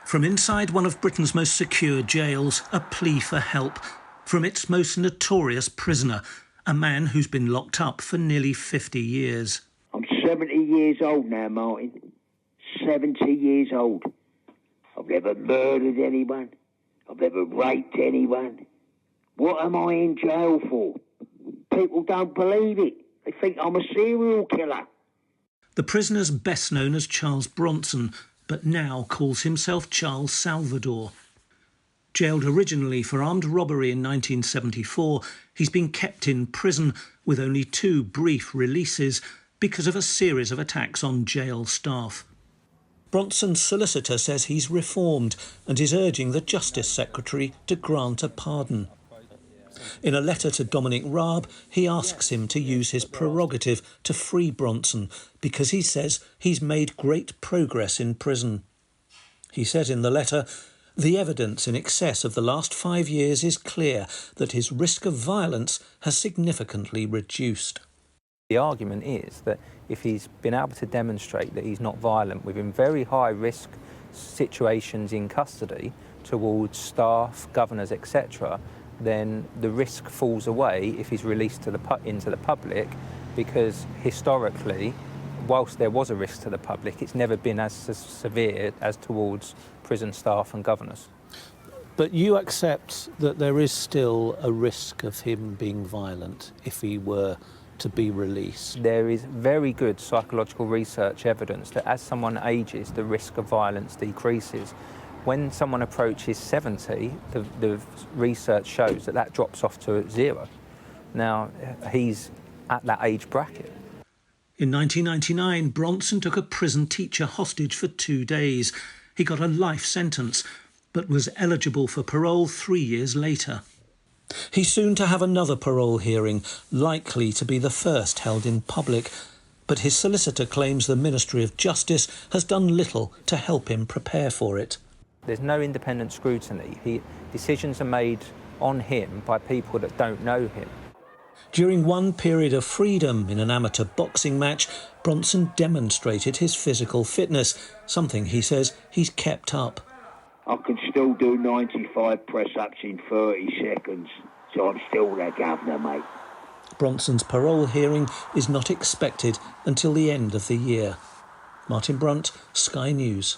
From inside one of Britain's most secure jails, a plea for help from its most notorious prisoner, a man who's been locked up for nearly 50 years. I'm 70 years old now, Martin. 70 years old. I've never murdered anyone. I've never raped anyone. What am I in jail for? People don't believe it. They think I'm a serial killer. The prisoner's best known as Charles Bronson, but now calls himself Charles Salvador. Jailed originally for armed robbery in 1974, he's been kept in prison with only 2 brief releases because of a series of attacks on jail staff. Bronson's solicitor says he's reformed and is urging the Justice Secretary to grant a pardon. In a letter to Dominic Raab, he asks him to use his prerogative to free Bronson because he says he's made great progress in prison. He says in the letter, the evidence in excess of the last 5 years is clear that his risk of violence has significantly reduced. The argument is that if he's been able to demonstrate that he's not violent within very high-risk situations in custody towards staff, governors, etc., then the risk falls away if he's released into the public, because historically, whilst there was a risk to the public, it's never been as severe as towards prison staff and governors. But you accept that there is still a risk of him being violent if he were to be released? There is very good psychological research evidence that as someone ages, the risk of violence decreases. When someone approaches 70, the research shows that that drops off to 0. Now, he's at that age bracket. In 1999, Bronson took a prison teacher hostage for 2 days. He got a life sentence, but was eligible for parole 3 years later. He's soon to have another parole hearing, likely to be the first held in public. But his solicitor claims the Ministry of Justice has done little to help him prepare for it. There's no independent scrutiny. Decisions are made on him by people that don't know him. During one period of freedom in an amateur boxing match, Bronson demonstrated his physical fitness, something he says he's kept up. I can still do 95 press-ups in 30 seconds, so I'm still the governor, mate. Bronson's parole hearing is not expected until the end of the year. Martin Brunt, Sky News.